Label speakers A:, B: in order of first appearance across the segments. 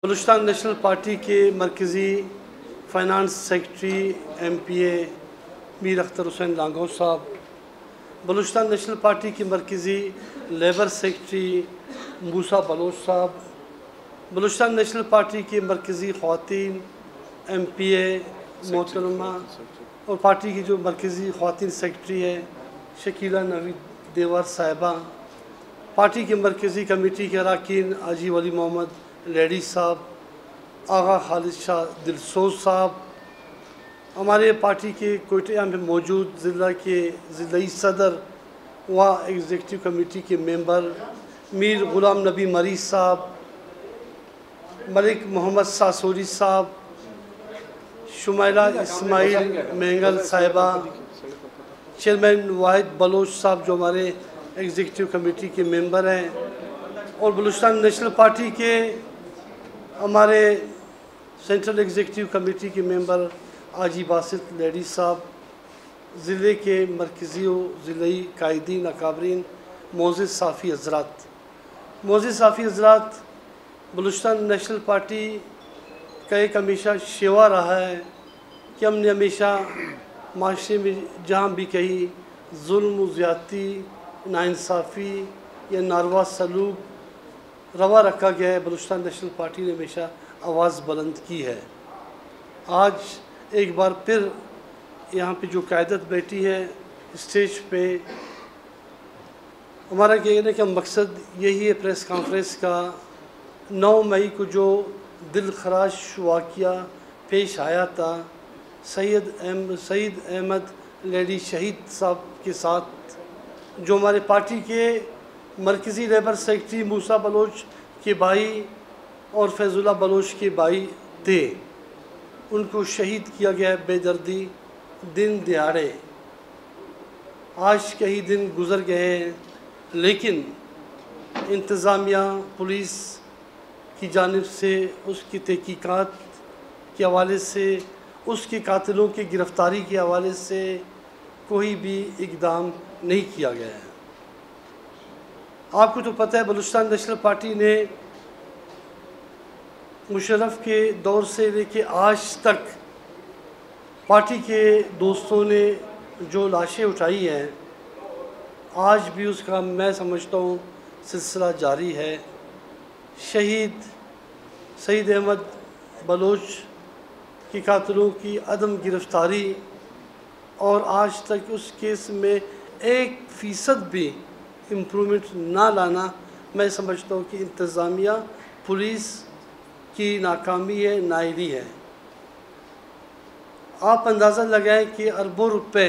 A: Balochistan national party के मरकज़ी finance secretary MPA Mir Akhtar Hussain Lango साहब, बलूचिस्तान नेशनल पार्टी की मरकज़ी लेबर सेक्रेटरी मूसा बलोच साहब, बलूचिस्तान नेशनल पार्टी की मरकज़ी ख़वातीन MPA मोहतरमा और पार्टी की जो मरकज़ी ख़वातीन सेक्रेटरी है शकीला नवीद देवर साहिबा, पार्टी की मरकज़ी कमेटी के अरकान हाजी वली मोहम्मद लेडी साहब, आगा खालिद शाह दिलसोज साहब, हमारे पार्टी के कोयटा में मौजूद ज़िला के ज़िलाई सदर व एग्ज़ीक्यूटिव कमेटी के मेंबर मीर ग़ुलाम नबी मरी साहब, मलिक मोहम्मद सासोरी साहब, शुमैला इस्माइल मेंगल साहिबा, चेयरमैन वाहिद बलोच साहब जो हमारे एग्ज़ीक्यूटिव कमेटी के मेंबर हैं, और बलूचिस्तान नेशनल पार्टी के हमारे सेंट्रल एग्जीक्यूटिव कमेटी के मेंबर आजी बासित लेडी साहब, ज़िले के मरकज़ी ज़िलाई कायदीन अकाबरीन मोअज़्ज़िज़ साफ़ी हज़रात, मोअज़्ज़िज़ साफ़ी हज़रात, बलूचिस्तान नेशनल पार्टी का एक हमेशा शेवा रहा है कि हमने हमेशा माशरे में जहाँ भी कहीं जुल्म ज़्यादती नाइंसाफ़ी या नारवा सलूक रवा रखा गया है, बलूचिस्तान नेशनल पार्टी ने हमेशा आवाज़ बुलंद की है। आज एक बार फिर यहाँ पे जो क़यादत बैठी है स्टेज पे, हमारा कहने का मकसद यही है प्रेस कॉन्फ्रेंस का 9 मई को जो दिल खराश वाक़या पेश आया था सईद अहमद लेडी शहीद साहब के साथ, जो हमारे पार्टी के मरकज़ी लेबर सेक्रेटरी मूसा बलोच के भाई और फैज़ुल्लाह बलोच के भाई थे, उनको शहीद किया गया बेदर्दी दिन दिहाड़े। आज कई दिन गुज़र गए हैं, लेकिन इंतज़ामिया पुलिस की जानिब से उसकी तहकीकात के हवाले से, उसके कातिलों की गिरफ़्तारी के हवाले से कोई भी इक़दाम नहीं किया गया है। आपको तो पता है बलूचिस्तान नेशनल पार्टी ने मुशर्रफ के दौर से लेके आज तक पार्टी के दोस्तों ने जो लाशें उठाई हैं, आज भी उसका मैं समझता हूँ सिलसिला जारी है। शहीद सईद अहमद बलोच के कातिलों की अदम गिरफ़्तारी और आज तक उस केस में 1% भी इम्प्रूवमेंट ना लाना, मैं समझता हूँ कि इंतज़ामिया पुलिस की नाकामी है, नाइली है। आप अंदाज़ा लगाएं कि अरबों रुपए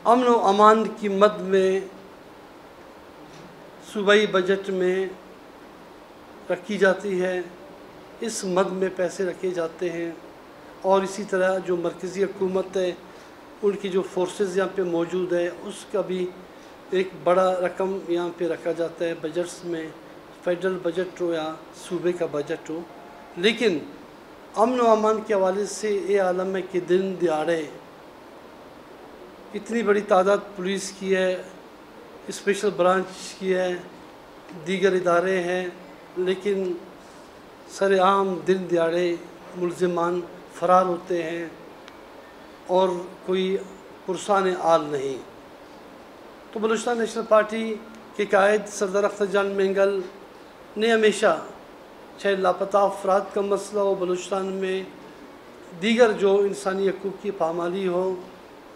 A: अमन व अमान की मद में सूबाई बजट में रखी जाती है, इस मद में पैसे रखे जाते हैं, और इसी तरह जो मरकज़ी हुकूमत है उनकी जो फोर्सेस यहाँ पे मौजूद है उसका भी एक बड़ा रकम यहाँ पे रखा जाता है बजट्स में, फेडरल बजट हो या सूबे का बजट हो। लेकिन अमन व अमान के हवाले से ये आलम है कि दिन दिहाड़े इतनी बड़ी तादाद पुलिस की है, स्पेशल ब्रांच की है, दीगर इदारे हैं, लेकिन सरेआम दिन दिहाड़े मुलज़िमान फ़रार होते हैं और कोई पुरसान आल नहीं। तो बलूचिस्तान नेशनल पार्टी के कायद सरदार अख्तर जान मेंगल ने हमेशा चाहे लापता अफराद का मसला हो, बलूचिस्तान में दीगर जो इंसानी हकूक़ की पामाली हो,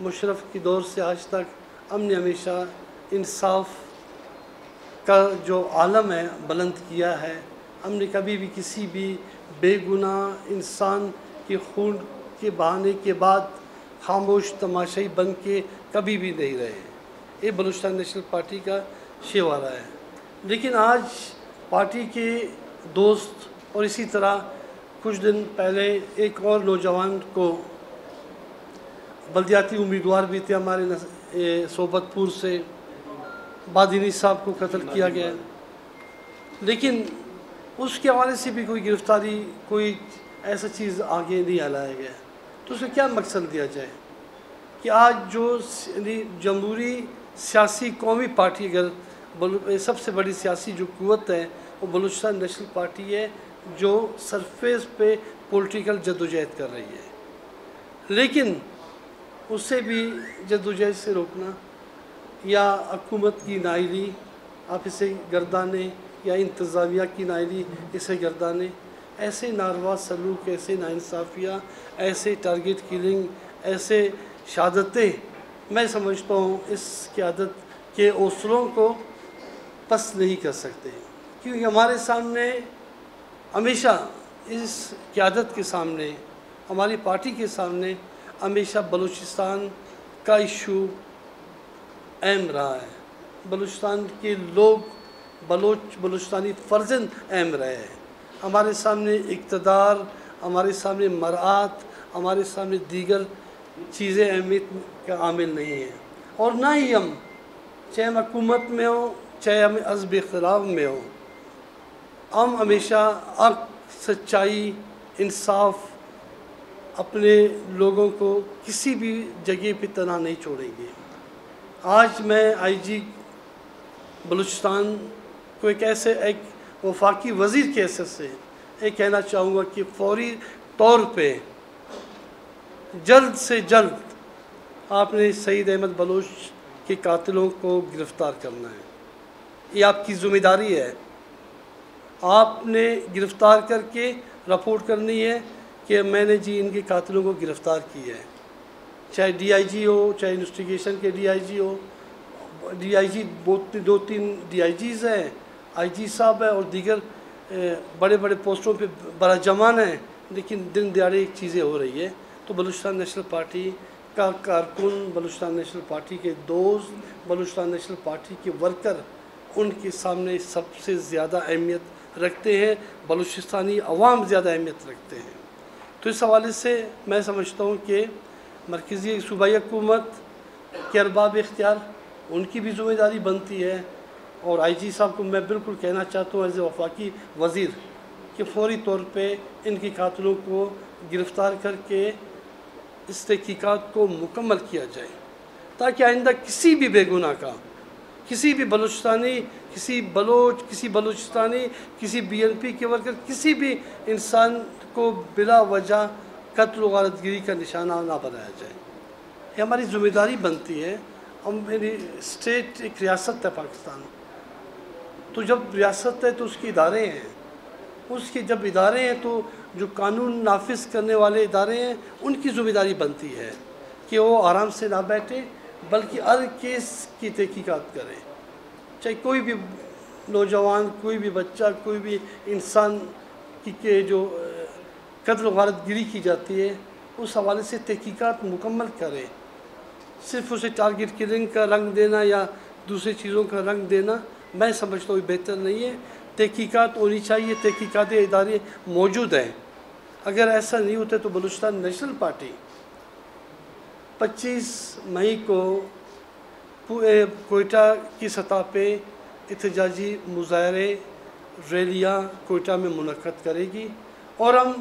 A: मुशर्रफ के दौर से आज तक हमने हमेशा इंसाफ का जो आलम है बुलंद किया है। हमने कभी भी किसी भी बेगुनाह इंसान के खून के बहाने के बाद खामोश तमाशाई बन के कभी भी नहीं रहे। ये बलूचिस्तान नेशनल पार्टी का शेवारा है। लेकिन आज पार्टी के दोस्त और इसी तरह कुछ दिन पहले एक और नौजवान को बल्दियाती उम्मीदवार भी थे हमारे सोबतपुर से, बादिनी साहब को कत्ल किया गया, लेकिन उसके हवाले से भी कोई गिरफ़्तारी, कोई ऐसा चीज़ आगे नहीं लाया गया। तो उसका क्या मकसद दिया जाए कि आज जो जमहूरी सियासी कौमी पार्टी, अगर सबसे बड़ी सियासी जो क़ुव्वत है वो बलूचिस्तान नेशनल पार्टी है, جو سرفیس پہ پولیٹیکل جدوجہد کر رہی ہے، لیکن اسے بھی جدوجہد سے روکنا یا حکومت کی نااہلی آپ اسے گردانے یا انتظامیہ کی نااہلی اسے گردانے، ایسے ناروا سلوک، ایسے ناانصافیہ، ایسے ٹارگٹ کلنگ، ایسے شہادتیں میں سمجھتا ہوں اس قیادت کے حوصلوں کو پست نہیں کر سکتے، کیونکہ ہمارے سامنے ہمیشہ اس قیادت کے سامنے، ہماری پارٹی کے سامنے ہمیشہ بلوچستان کا ایشو اہم رہا ہے، بلوچستان کے لوگ، بلوچستانی فرزند اہم رہے ہیں، ہمارے سامنے اقتدار، ہمارے سامنے مرآت، ہمارے سامنے دیگر چیزیں اہمیت کا عامل نہیں ہیں، اور نہ ہی ہم، چاہے ہم حکومت میں ہوں چاہے ہم حزب اختلاف میں ہوں، ہم ہمیشہ حق، سچائی، انصاف، اپنے لوگوں کو کسی بھی جگہ پہ تنہا نہیں چھوڑیں گے۔ آج میں آئی جی بلوچستان کو ایک وفاقی وزیر کی حیثیت سے یہ کہنا چاہوں گا کہ فوری طور پہ جلد سے جلد آپ نے سعید احمد بلوچ کے قاتلوں کو گرفتار کرنا ہے، یہ آپ کی ذمہ داری ہے، آپ نے گرفتار کر کے رپورٹ کرنی ہے کہ میں نے جی ان کے قاتلوں کو گرفتار کیا ہے، چاہے ڈی آئی جی ہو، چاہے انویسٹیگیشن کے D I G who, D I جی دو تین ڈی آئی جیز ہیں، آئی جی صاحب ہیں اور دیگر بڑے بڑے پوسٹوں پہ براجمان ہیں، لیکن دن دیہڑے ایک چیزیں ہو رہی ہے، تو بلوچستان نیشنل پارٹی کا کارکن، بلوچستان نیشنل پارٹی کے دوست، بلوچستان نیشنل پارٹی کے ورکر ان کے سامنے سب سے زیادہ اہمیت رکھتے ہیں، بلوچستانی عوام زیادہ اہمیت رکھتے ہیں۔ تو اس حوالے سے میں سمجھتا ہوں کہ مرکزی صوبائی حکومت کے ارباب اختیار ان کی بھی ذمہ داری بنتی ہے، اور آئی جی صاحب کو میں بالکل کہنا چاہتا ہوں ایز اے وفاقی وزیر کہ فوری طور پہ ان کی قاتلوں کو گرفتار کر کے اس تحقیقات کو مکمل کیا جائے، تاکہ آئندہ کسی بھی بے گناہ کا، کسی بھی بلوچستانی، کسی بلوچ، کسی بلوچستانی، کسی بی این پی کے ورکر، کسی بھی انسان کو بلا وجہ قتل و غارت گری کا نشانہ نہ بنایا جائے۔ یہ ہماری ذمہ داری بنتی ہے، میری اسٹیٹ ایک ریاست ہے پاکستان، تو جب ریاست ہے تو اس کے ادارے ہیں، اس کے جب ادارے ہیں تو جو قانون نافذ کرنے والے ادارے ہیں ان کی ذمہ داری بنتی ہے کہ وہ آرام سے نہ بیٹھے بلکہ ہر کیس کی تحقیقات کریں، چاہے کوئی بھی نوجوان، کوئی بھی بچہ، کوئی بھی انسان کی جو قتل و غارت گری کی جاتی ہے اس حوالے سے تحقیقات مکمل کریں، صرف اسے ٹارگٹ کلنگ کا رنگ دینا یا دوسری چیزوں کا رنگ دینا میں سمجھتا ہوں بہتر نہیں ہے، تحقیقات ہونی چاہیے، تحقیقاتی ادارے موجود ہیں، اگر ایسا نہیں ہوتا تو بلوچستان نیشنل پارٹی 25 مئی کو کوئٹہ کی سطح پہ احتجاجی مظاہرے، ریلیاں کوئٹہ میں منعقد کرے گی، اور ہم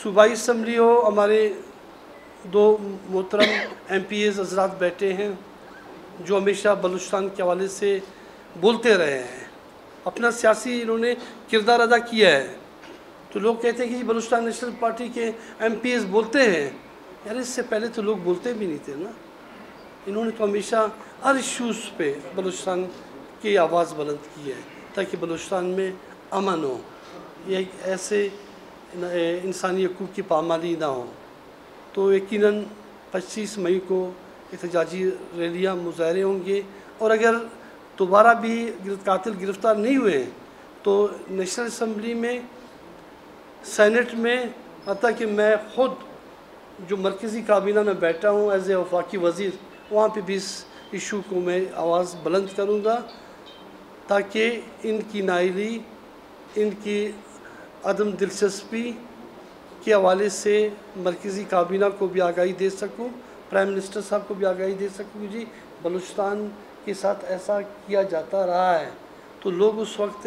A: صوبائی اسمبلی ہو، ہمارے دو محترم ایم پی ایز حضرات بیٹھے ہیں جو ہمیشہ بلوچستان کے حوالے سے بولتے رہے ہیں، اپنا سیاسی انہوں نے کردار ادا کیا ہے، تو لوگ کہتے ہیں کہ بلوچستان نیشنل پارٹی کے ایم پی ایز بولتے ہیں، یار اس سے پہلے تو لوگ بولتے بھی نہیں تھے نا، انہوں نے تو ہمیشہ ہر ایشوز پہ بلوچستان کی آواز بلند کی ہے تاکہ بلوچستان میں امن ہو، یہ ایک ایسے انسانی حقوق کی پامالی نہ ہو۔ تو یقیناً 25 مئی کو احتجاجی ریلیاں، مظاہرے ہوں گے، اور اگر دوبارہ بھی قاتل گرفتار نہیں ہوئے تو نیشنل اسمبلی میں، سینٹ میں، حتیٰ کہ میں خود جو مرکزی کابینہ میں بیٹھا ہوں ایز اے وفاقی وزیر، وہاں پہ بھی اس ایشو کو میں آواز بلند کروں گا تاکہ ان کی نااہلی، ان کی عدم دلچسپی کے حوالے سے مرکزی کابینہ کو بھی آگاہی دے سکوں، پرائم منسٹر صاحب کو بھی آگاہی دے سکوں جی بلوچستان کے ساتھ ایسا کیا جاتا رہا ہے، تو لوگ اس وقت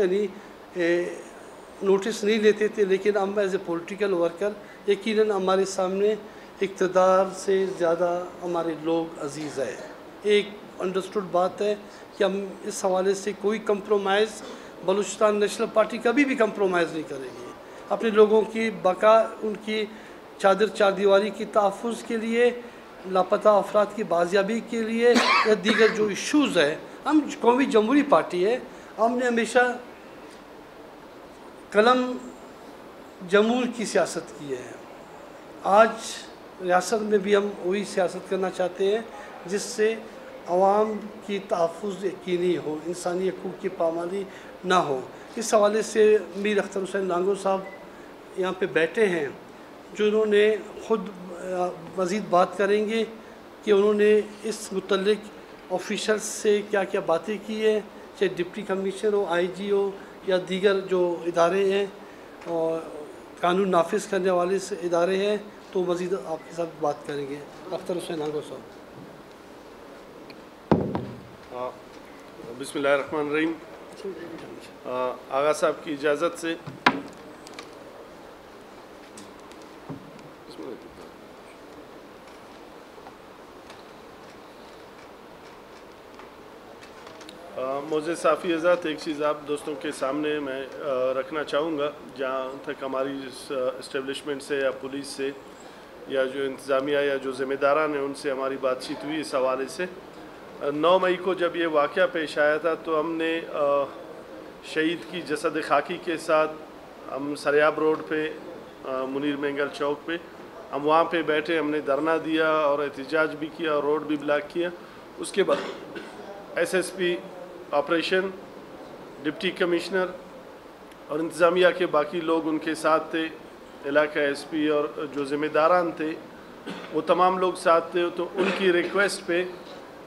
A: نوٹس نہیں لیتے تھے، لیکن ہم ایز اے پولیٹیکل ورکر یقیناً ہمارے سامنے اقتدار سے زیادہ ہمارے لوگ عزیز ہیں، ایک انڈرسٹوڈ بات ہے کہ ہم اس حوالے سے کوئی کمپرومائز، بلوچستان نیشنل پارٹی کبھی بھی کمپرومائز نہیں کرے گی، अपने लोगों की बका, उनकी चादर चारदीवारी की तहफ़्फ़ुज़ के लिए, लापता अफराद की बाजियाबी के लिए या दीगर जो इशूज़ है, हम कौमी जमहूरी पार्टी है, हमने हमेशा कलम जमूर की सियासत की है। आज रियासत में भी हम वही सियासत करना चाहते हैं जिससे आवाम की तहफ़्फ़ुज़ यकीनी हो, इंसानी हकूक़ की पामाली ना हो। इस हवाले से मीर अख्तर हुसैन लांगो साहब यहाँ पे बैठे हैं, जो उन्होंने ख़ुद मज़ीद बात करेंगे कि उन्होंने इस मुतल्लिक़ ऑफिशल्स से क्या क्या बातें की है, चाहे डिप्टी कमिश्नर हो, IG हो या दीगर जो इदारे हैं और कानून नाफिज करने वाले से इदारे हैं, तो मज़ीद आपके साथ बात करेंगे। अख्तर हुसैन लांगो साहब।
B: बिस्मिल्लाहिर्रहमानिर्रहीम। आगा साहब की इजाज़त से मुझे साफ़ी हज़रात, एक चीज़ आप दोस्तों के सामने मैं रखना चाहूँगा, जहाँ तक हमारी इस्टेब्लिशमेंट से या पुलिस से या जो इंतज़ामिया या जो ज़िम्मेदारान हैं उनसे हमारी बातचीत हुई इस हवाले से। 9 मई को जब ये वाक़या पेश आया था तो हमने शहीद की जसद खाकी के साथ हम सरियाब रोड पे मुनीर मेंगल चौक पे हम वहाँ पे बैठे, हमने धरना दिया और एहतजाज भी किया और रोड भी ब्लॉक किया। उसके बाद SSP ऑपरेशन, डिप्टी कमिश्नर और इंतज़ामिया के बाकी लोग उनके साथ थे, इलाका SP और जो ज़िम्मेदारान थे वो तमाम लोग साथ थे। तो उनकी रिक्वेस्ट पे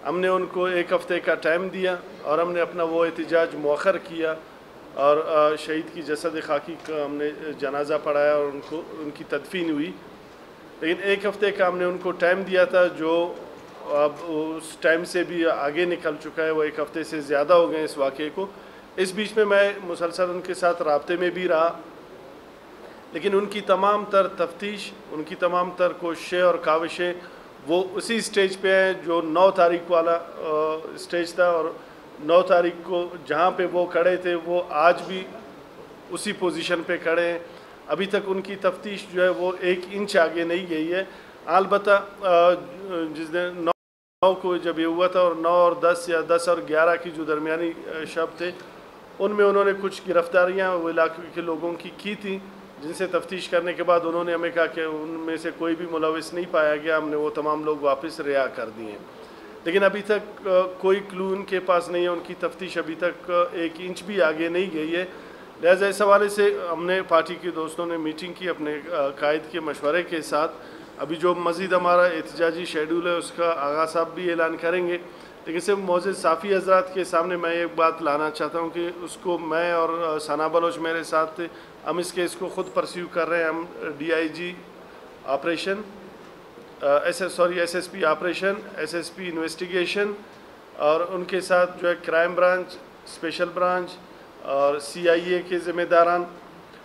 B: हमने उनको 1 हफ़्ते का टाइम दिया और हमने अपना वो एहतजाज मौखर किया और शहीद की जसद खाकी का हमने जनाजा पढ़ाया और उनकी तदफीन हुई। लेकिन 1 हफ़्ते का हमने उनको टाइम दिया था, जो अब उस टाइम से भी आगे निकल चुका है, वो 1 हफ़्ते से ज़्यादा हो गए इस वाक़े को। इस बीच में मैं मुसलसल उनके साथ राब्ते में भी रहा, लेकिन उनकी तमाम तर तफ्तीश, उनकी तमाम तर कोशिशें और काविशें वो उसी स्टेज पे हैं जो 9 तारीख वाला स्टेज था। और 9 तारीख को जहाँ पे वो खड़े थे वो आज भी उसी पोजीशन पे खड़े हैं। अभी तक उनकी तफ्तीश जो है वो 1 इंच आगे नहीं गई है। अलबत्ता जिस दिन 9 को जब ये हुआ था और 9 और 10 या 10 और 11 की जो दरमियानी शब थे, उनमें उन्होंने कुछ गिरफ्तारियाँ वो इलाके के लोगों की थी, जिनसे तफ्तीश करने के बाद उन्होंने हमें कहा कि उनमें से कोई भी मुलविस नहीं पाया गया, हमने वो तमाम लोग वापस रिहा कर दिए। लेकिन अभी तक कोई क्लू उनके पास नहीं है, उनकी तफ्तीश अभी तक 1 इंच भी आगे नहीं गई है। लिहाजा इस हवाले से हमने पार्टी के दोस्तों ने मीटिंग की अपने कायद के मशवरे के साथ। अभी जो मज़ीद हमारा एहतजाजी शेड्यूल है उसका आगा साहब भी ऐलान करेंगे, लेकिन सिर्फ मौजूद साफ़ी हज़रात के सामने मैं एक बात लाना चाहता हूँ कि उसको मैं और सना बलोच मेरे साथ थे, हम इस केस को ख़ुद परस्यू कर रहे हैं। हम DIG operation, SSP operation, SSP investigation और उनके साथ जो है क्राइम ब्रांच, स्पेशल ब्रांच और CIA के ज़िम्मेदारान,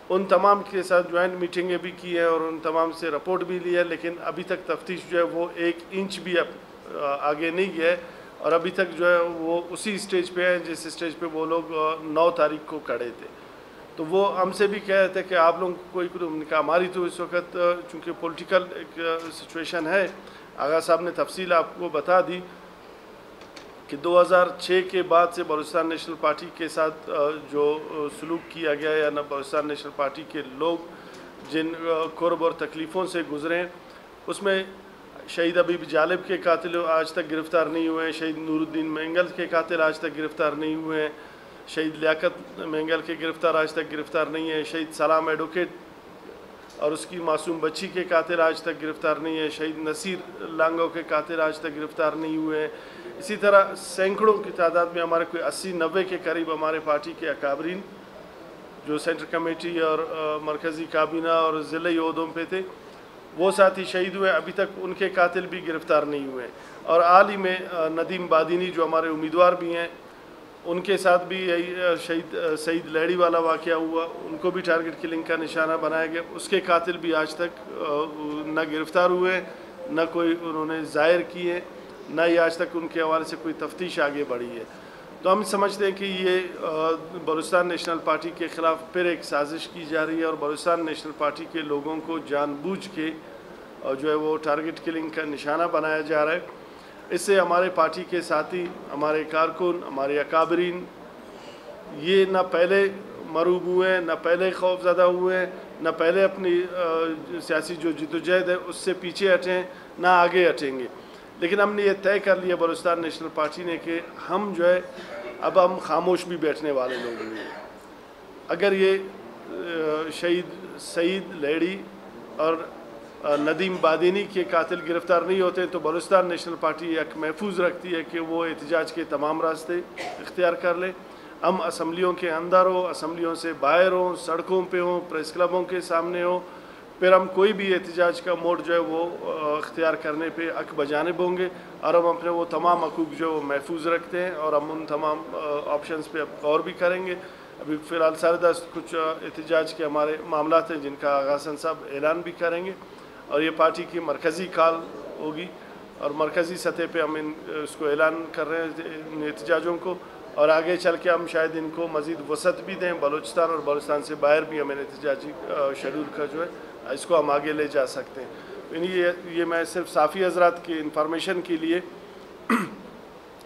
B: उन तमाम के साथ ज्वाइंट मीटिंगें भी की हैं और उन तमाम से रिपोर्ट भी ली है। लेकिन अभी तक तफ्तीश जो है वो 1 इंच भी आगे नहीं गया है और अभी तक जो है वो उसी स्टेज पे है जिस स्टेज पे वो लोग 9 तारीख को खड़े थे। तो वो हमसे भी कह रहे थे कि आप लोग कोई हमारी तो इस वक्त चूँकि पॉलिटिकल एक सिचुएशन है, आगा साहब ने तफसील आपको बता दी कि 2006 के बाद से बलूचिस्तान नेशनल पार्टी के साथ जो सलूक किया गया या ना बलूचिस्तान नेशनल पार्टी के लोग जिन कुर्ब और तकलीफ़ों से गुज़रे, उसमें शहीद हबीब जालिब के कातिल आज तक गिरफ़्तार नहीं हुए हैं, शहीद नूरुद्दीन मेंगल के कातिल आज तक गिरफ़्तार नहीं हुए हैं, शहीद लियाकत मेंगल के गिरफ़्तार आज तक गिरफ़्तार नहीं है, शहीद सलाम एडवोकेट और उसकी मासूम बच्ची के कातिल आज तक गिरफ़्तार नहीं है, शहीद नसीर लांगो के कातिल आज तक गिरफ़्तार नहीं हुए हैं। इसी तरह सैकड़ों की तादाद में हमारे कोई 80-90 के करीब हमारे पार्टी के अकाबरीन जो सेंट्रल कमेटी और मरकज़ी काबीना और ज़िले ओहदों पे थे वो साथी शहीद हुए, अभी तक उनके कातिल भी गिरफ़्तार नहीं हुए। और हाल ही में नदीम बादिनी जो हमारे उम्मीदवार भी हैं, उनके साथ भी यही शहीद सईद लहड़ी वाला वाक़या हुआ, उनको भी टारगेट किलिंग का निशाना बनाया गया। उसके कातिल भी आज तक न गिरफ़्तार हुए, न कोई उन्होंने ज़ाहिर किए, न ही आज तक उनके हवाले से कोई तफ्तीश आगे बढ़ी है। تو ہم سمجھتے ہیں کہ یہ بلوچستان نیشنل پارٹی کے خلاف پھر ایک سازش کی جا رہی ہے اور بلوچستان نیشنل پارٹی کے لوگوں کو جان بوجھ کے جو ہے وہ ٹارگٹ کلنگ کا نشانہ بنایا جا رہا ہے. اس سے ہمارے پارٹی کے ساتھی، ہمارے کارکن، ہمارے اکابرین یہ نہ پہلے مروب ہوئے ہیں، نہ پہلے خوف زدہ ہوئے ہیں، نہ پہلے اپنی سیاسی جو جدوجہد ہے اس سے پیچھے ہٹیں، نہ آگے ہٹیں گے. لیکن ہم نے یہ طے کر لیا بلوچستان نیشنل پارٹی نے کہ ہم جو ہے اب ہم خاموش بھی بیٹھنے والے لوگ نہیں ہیں. اگر یہ شہید سعید لیڑی اور ندیم بادینی کے قاتل گرفتار نہیں ہوتے تو بلوچستان نیشنل پارٹی ایک محفوظ رکھتی ہے کہ وہ احتجاج کے تمام راستے اختیار کر لے. ہم اسمبلیوں کے اندر ہو، اسمبلیوں سے باہر ہوں، سڑکوں پہ ہوں، پریس کلبوں کے سامنے ہوں، پھر ہم کوئی بھی احتجاج کا موڈ جو ہے وہ اختیار کرنے پہ حق بجانب ہوں گے اور ہم اپنے وہ تمام حقوق جو وہ محفوظ رکھتے ہیں اور ہم ان تمام آپشنز پہ اب غور بھی کریں گے. ابھی فی الحال 10:30 کچھ احتجاج کے ہمارے معاملات ہیں جن کا آغاز حسن صاحب اعلان بھی کریں گے اور یہ پارٹی کی مرکزی کال ہوگی اور مرکزی سطح پہ ہم اس کو اعلان کر رہے ہیں ان احتجاجوں کو اور آگے چل کے ہم شاید ان کو مزید وسعت بھی دیں. بلوچستان اور بلوچستان سے باہر بھی ہمیں احتجاجی شیڈول کا جو ہے اس کو ہم آگے لے جا سکتے ہیں. یعنی یہ میں صرف صافی حضرات کی انفارمیشن کے لیے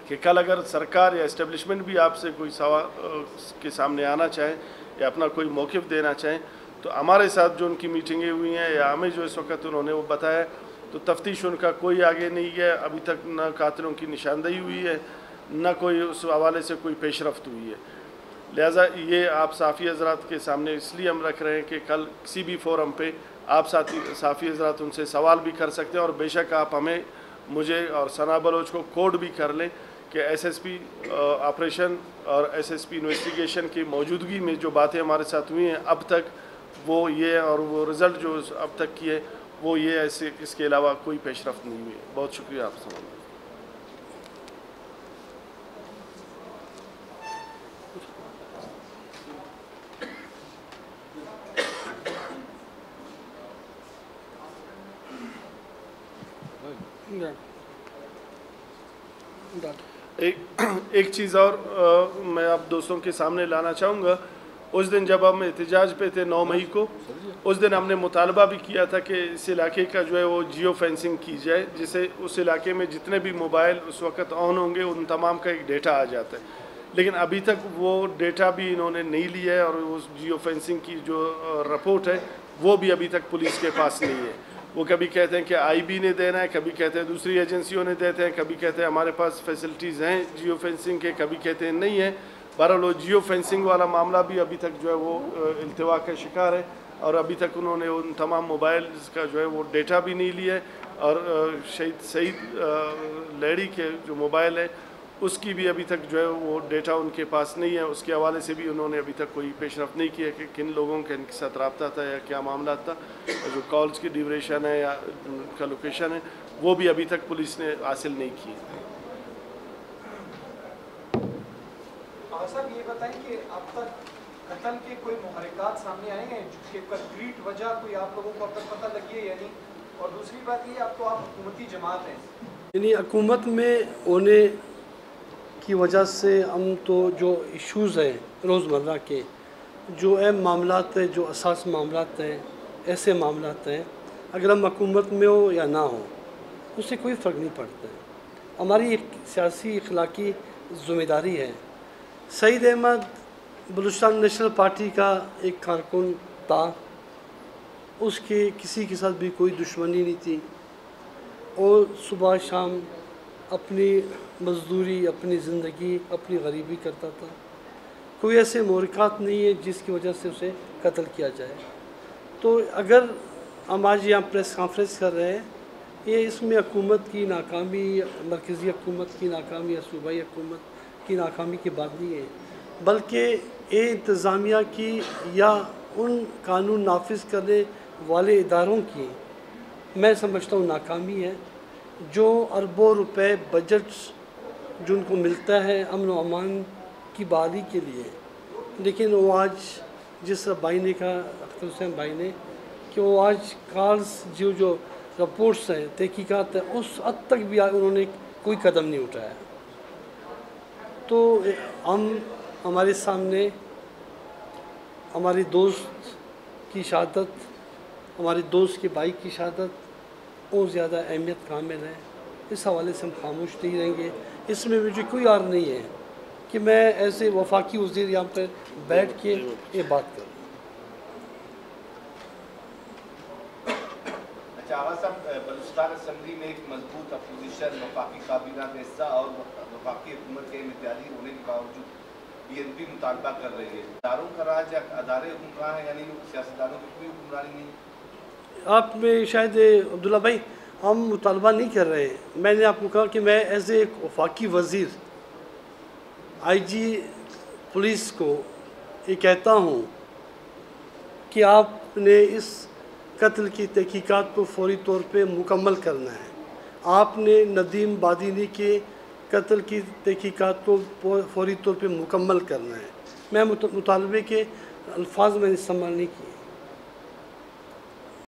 B: کہ کل اگر سرکار یا اسٹیبلشمنٹ بھی آپ سے کوئی سوال کے سامنے آنا چاہیں یا اپنا کوئی موقف دینا چاہیں تو ہمارے ساتھ جو ان کی میٹنگیں ہوئی ہیں یا ہمیں جو اس وقت انہوں نے وہ بتایا تو تفتیش ان کا کوئی آگے نہیں گیا. ابھی تک نہ قاتلوں کی نشاندہی ہوئی ہے نہ کوئی اس حوالے سے کوئی پیش رفت ہوئی ہے. لہٰذا یہ آپ صحافی حضرات کے سامنے اس لیے ہم رکھ رہے ہیں کہ کل کسی بھی فورم پہ آپ صحافی حضرات ان سے سوال بھی کر سکتے ہیں اور بے شک آپ ہمیں مجھے اور ثنا بلوچ کو کوڈ بھی کر لیں کہ ایس ایس پی آپریشن اور ایس ایس پی انویسٹیگیشن کی موجودگی میں جو باتیں ہمارے ساتھ ہوئی ہیں اب تک وہ یہ اور وہ رزلٹ جو اب تک کی ہے وہ یہ ایسے اس کے علاوہ کوئی پیش رفت نہیں ہوئی ہے. بہت شکریہ آپ سے. ایک چیز اور میں آپ دوستوں کے سامنے لانا چاہوں گا. اس دن جب ہم احتجاج پہ تھے 9 مئی کو اس دن ہم نے مطالبہ بھی کیا تھا کہ اس علاقے کا جو ہے وہ جیو فینسنگ کی جائے جسے اس علاقے میں جتنے بھی موبائل اس وقت آن ہوں گے ان تمام کا ایک ڈیٹا آ جاتا ہے. لیکن ابھی تک وہ ڈیٹا بھی انہوں نے نہیں لیا ہے اور اس جیو فینسنگ کی جو رپورٹ ہے وہ بھی ابھی تک پولیس کے پاس نہیں ہے. وہ کبھی کہتے ہیں کہ آئی بی نے دینا ہے، کبھی کہتے ہیں دوسری ایجنسیوں نے دیتے ہیں، کبھی کہتے ہیں ہمارے پاس فیسلٹیز ہیں جیو فینسنگ کے، کبھی کہتے ہیں نہیں ہیں. بہرحال وہ جیو فینسنگ والا معاملہ بھی ابھی تک جو ہے وہ التوا کا شکار ہے اور ابھی تک انہوں نے ان تمام موبائلز کا جو ہے وہ ڈیٹا بھی نہیں لیا ہے اور شہید سعید لیڑی کے جو موبائل ہے اس کی بھی ابھی تک جو ہے وہ ڈیٹا ان کے پاس نہیں ہے. اس کے حوالے سے بھی انہوں نے ابھی تک کوئی پیش رفت نہیں کیا کہ کن لوگوں کے ان کے ساتھ رابطہ تھا یا کیا معاملات تھا. جو کالز کی ڈیوریشن ہے یا ان کا لوکیشن ہے وہ بھی ابھی تک پولیس نے حاصل نہیں کی.
C: صاحب یہ بتائیں کہ اب تک قتل کے کوئی محرکات سامنے آئے ہیں کہ کنکریٹ وجہ کوئی آپ لوگوں کو اب تک پتہ لگی ہے یا نہیں؟ اور دوسری بات یہ اب تو آپ حکومتی جماعت ہیں
A: یعنی حکومت میں ہونے کی وجہ سے ہم تو جو ایشوز ہیں روزمرہ کے جو اہم معاملات ہیں جو اساس معاملات ہیں ایسے معاملات ہیں اگر ہم حکومت میں ہو یا نہ ہو اس سے کوئی فرق نہیں پڑتا ہے. ہماری ایک سیاسی اخلاقی ذمہ داری ہے. سعید احمد بلوچستان نیشنل پارٹی کا ایک کارکن تھا. اس کے کسی کے ساتھ بھی کوئی دشمنی نہیں تھی. اور صبح شام اپنی مزدوری اپنی زندگی اپنی غریبی کرتا تھا. کوئی ایسے محرکات نہیں ہے جس کی وجہ سے اسے قتل کیا جائے. تو اگر ہم آج یہاں پریس کانفرنس کر رہے ہیں یہ اس میں حکومت کی ناکامی مرکزی حکومت کی ناکامی یا صوبائی حکومت کی ناکامی کی بات نہیں ہے بلکہ یہ انتظامیہ کی یا ان قانون نافذ کرنے والے اداروں کی میں سمجھتا ہوں ناکامی ہے جو اربوں روپے بجٹس جن کو ملتا ہے امن و امان کی بحالی کے لیے. لیکن وہ آج جس طرح بھائی نے کہا اختر حسین بھائی نے کہ وہ آج کالز جو رپورٹس ہیں تحقیقات ہیں اس حد تک بھی انہوں نے کوئی قدم نہیں اٹھایا. तो हमारे सामने हमारी दोस्त की शहादत, हमारे दोस्त के भाई की शहादत और ज़्यादा अहमियत कामिल है। इस हवाले से हम खामोश नहीं रहेंगे। इसमें मुझे कोई आर नहीं है कि मैं ऐसे वफाकी वज़ीर यहाँ पर बैठ के ये बात करूँ।
D: अच्छा आवाज़ साहब, बलूचिस्तान असम्बली में एक मजबूत अपोजिशन वफाकी काबीना का हिस्सा और वफाकी हुकूमत के इम्तियाजी होने के बावजूद BNP मुतालबा कर रही है। इदारों का राज या अदारे हुक्मरान है, यानी सियासतदानों की कोई हुक्मरानी नहीं।
A: आप में शायद अब्दुल्ला भाई हम मुतालबा नहीं कर रहे। मैंने आपको कहा कि मैं एज ए वफाकी वज़ीर IG पुलिस को ये कहता हूँ कि आपने इस कत्ल की तहकीकात को फौरी तौर पे मुकम्मल करना है। आपने नदीम बादीनी के कत्ल की तहकीकात को फौरी तौर पे मुकम्मल करना है। मैं मुतालबे के अल्फाज मैंने इस्तेमाल नहीं किए।